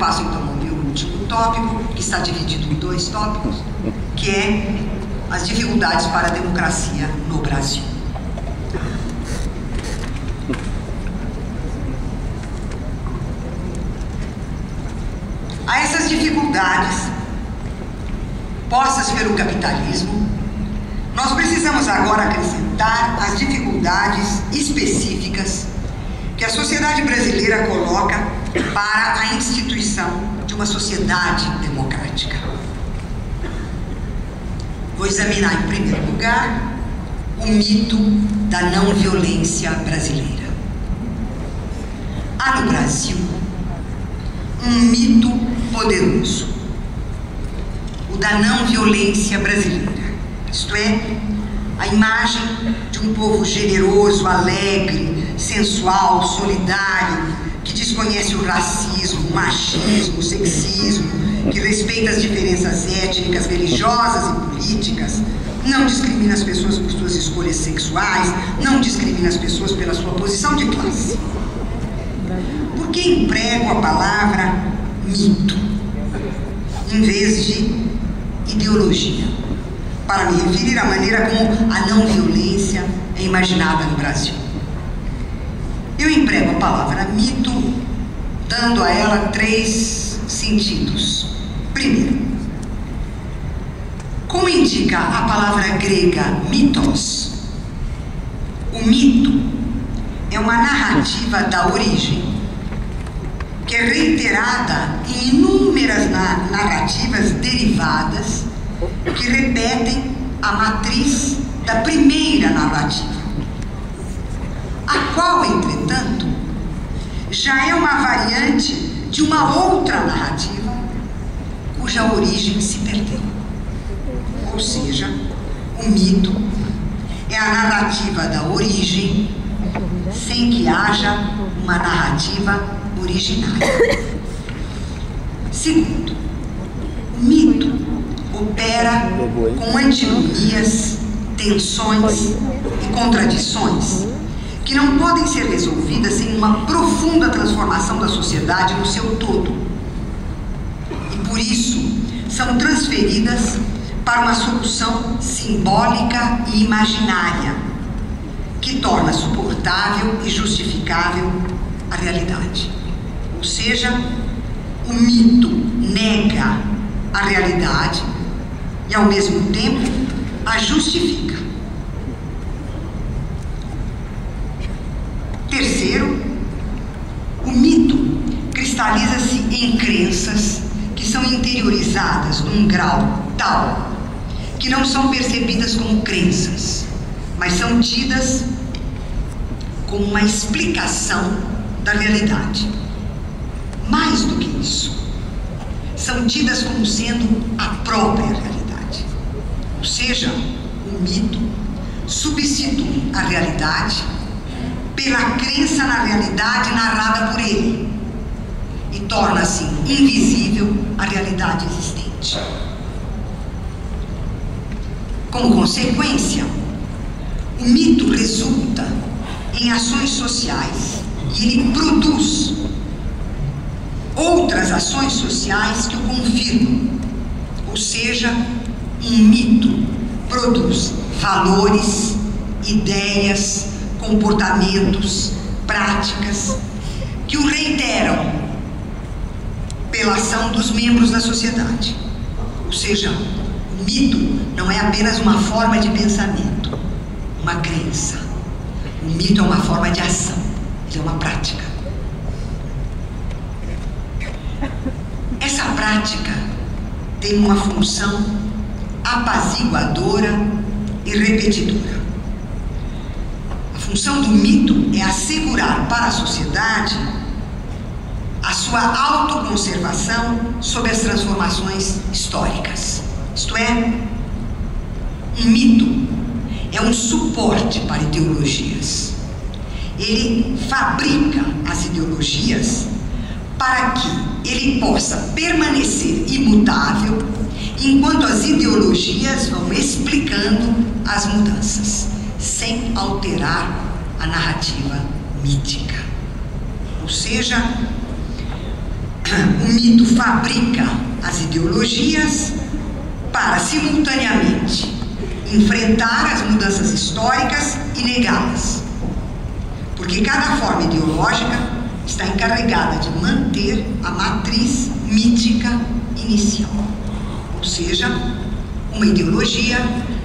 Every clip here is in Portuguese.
passo então ao meu último tópico, que está dividido em 2 tópicos, que é as dificuldades para a democracia no Brasil. A essas dificuldades postas pelo capitalismo, nós precisamos agora acrescentar as dificuldades específicas que a sociedade brasileira coloca para a instituição de uma sociedade democrática. Vou examinar, em primeiro lugar, o mito da não violência brasileira. Há no Brasil um mito poderoso, o da não violência brasileira, isto é, a imagem de um povo generoso, alegre, sensual, solidário, que desconhece o racismo, o machismo, o sexismo, que respeita as diferenças étnicas, religiosas e políticas, não discrimina as pessoas por suas escolhas sexuais, não discrimina as pessoas pela sua posição de classe. Por que emprego a palavra mito em vez de ideologia, para me referir à maneira como a não violência é imaginada no Brasil? Eu emprego a palavra mito dando a ela 3 sentidos. Primeiro, como indica a palavra grega mitos, o mito é uma narrativa da origem, que é reiterada em inúmeras narrativas derivadas que repetem a matriz da primeira narrativa, a qual, entretanto, já é uma variante de uma outra narrativa cuja origem se perdeu. Ou seja, o mito é a narrativa da origem sem que haja uma narrativa originária. Segundo, o mito opera com antinomias, tensões e contradições que não podem ser resolvidas sem uma profunda transformação da sociedade no seu todo. E por isso são transferidas para uma solução simbólica e imaginária que torna suportável e justificável a realidade. Ou seja, o mito nega a realidade e, ao mesmo tempo, a justifica. Terceiro, o mito cristaliza-se em crenças que são interiorizadas num grau tal que não são percebidas como crenças, mas são tidas como uma explicação da realidade. Mais do que isso, são tidas como sendo a própria realidade. Ou seja, o mito substitui a realidade pela crença na realidade narrada por ele e torna assim invisível a realidade existente. Como consequência, o mito resulta em ações sociais e ele produz outras ações sociais que o confirmam. Ou seja, um mito produz valores, ideias, comportamentos, práticas que o reiteram pela ação dos membros da sociedade. Ou seja, o mito não é apenas uma forma de pensamento, uma crença. O mito é uma forma de ação, ele é uma prática. Essa prática tem uma função apaziguadora e repetidora. A função do mito é assegurar para a sociedade a sua autoconservação sob as transformações históricas. Isto é, um mito é um suporte para ideologias. Ele fabrica as ideologias para que ele possa permanecer imutável enquanto as ideologias vão explicando as mudanças, sem alterar a narrativa mítica. Ou seja, o mito mito fabrica as ideologias para, simultaneamente, enfrentar as mudanças históricas e negá-las. Porque cada forma ideológica está encarregada de manter a matriz mítica inicial. Ou seja, uma ideologia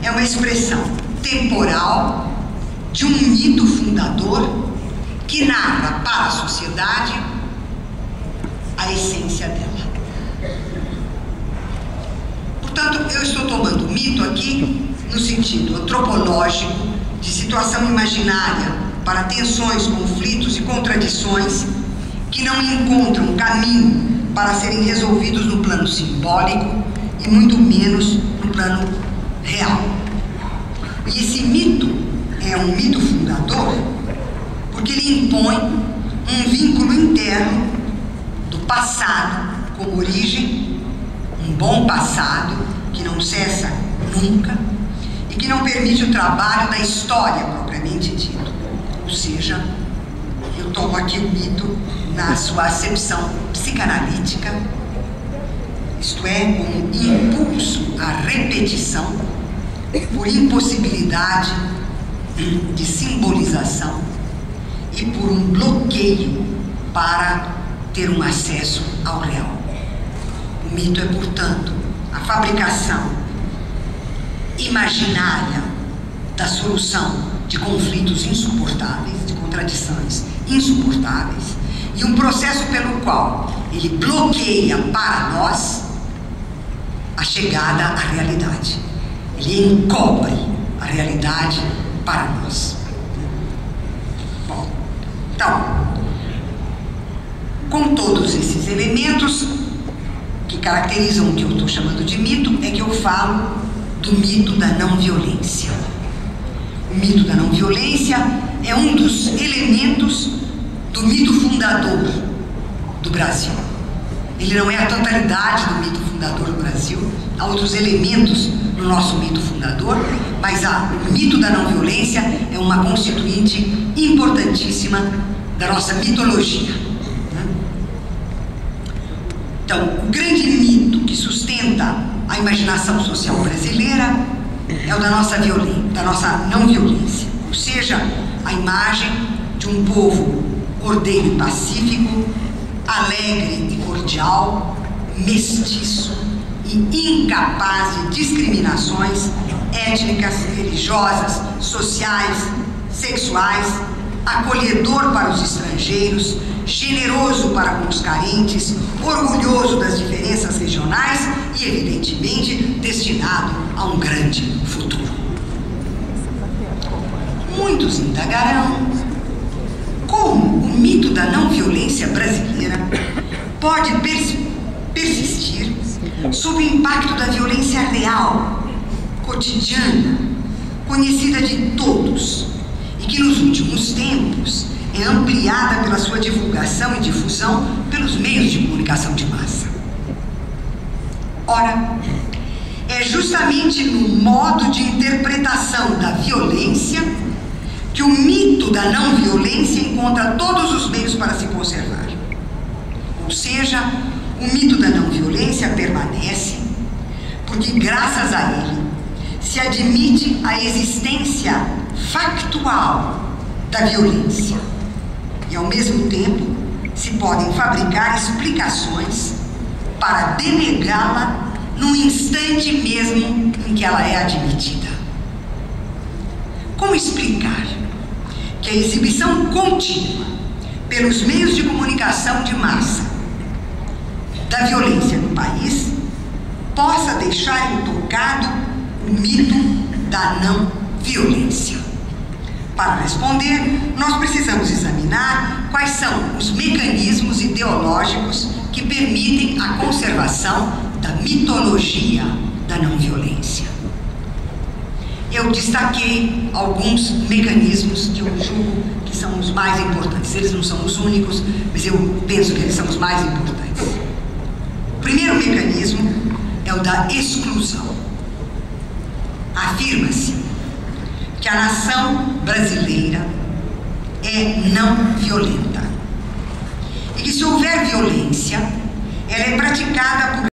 é uma expressão temporal de um mito fundador que narra para a sociedade a essência dela. Portanto, eu estou tomando mito aqui no sentido antropológico, de situação imaginária para tensões, conflitos e contradições que não encontram caminho para serem resolvidos no plano simbólico e muito menos no plano real. E esse mito é um mito fundador porque ele impõe um vínculo interno do passado como origem, um bom passado que não cessa nunca e que não permite o trabalho da história propriamente dito. Ou seja, eu tomo aqui o mito na sua acepção psicanalítica, isto é, como impulso à repetição por impossibilidade de simbolização e por um bloqueio para ter um acesso ao real. O mito é, portanto, a fabricação imaginária da solução de conflitos insuportáveis, de contradições insuportáveis, e um processo pelo qual ele bloqueia para nós a chegada à realidade. Ele encobre a realidade para nós. Bom, então, com todos esses elementos que caracterizam o que eu estou chamando de mito, é que eu falo do mito da não-violência. O mito da não-violência é um dos elementos do mito fundador do Brasil. Ele não é a totalidade do mito fundador do Brasil, há outros elementos no nosso mito fundador, mas o mito da não-violência é uma constituinte importantíssima da nossa mitologia. Então, o grande mito que sustenta a imaginação social brasileira é o da nossa não-violência, ou seja, a imagem de um povo ordeiro e pacífico, alegre e cordial, mestiço e incapaz de discriminações étnicas, religiosas, sociais, sexuais, acolhedor para os estrangeiros, generoso para com os carentes, orgulhoso das diferenças regionais e, evidentemente, destinado a um grande futuro. Muitos indagarão como o mito da não-violência brasileira pode persistir sob o impacto da violência real, cotidiana, conhecida de todos e que nos últimos tempos é ampliada pela sua divulgação e difusão pelos meios de comunicação de massa. Ora, é justamente no modo de interpretação da violência que o mito da não-violência encontra todos os meios para se conservar. Ou seja, o mito da não-violência permanece porque, graças a ele, se admite a existência factual da violência e, ao mesmo tempo, se podem fabricar explicações para denegá-la no instante mesmo em que ela é admitida. Como explicar que a exibição contínua pelos meios de comunicação de massa da violência no país possa deixar intocado o mito da não-violência? Para responder, nós precisamos examinar quais são os mecanismos ideológicos que permitem a conservação da mitologia da não-violência. Eu destaquei alguns mecanismos que eu julgo que são os mais importantes. Eles não são os únicos, mas eu penso que eles são os mais importantes. O primeiro mecanismo é o da exclusão. Afirma-se que a nação brasileira é não violenta e que, se houver violência, ela é praticada por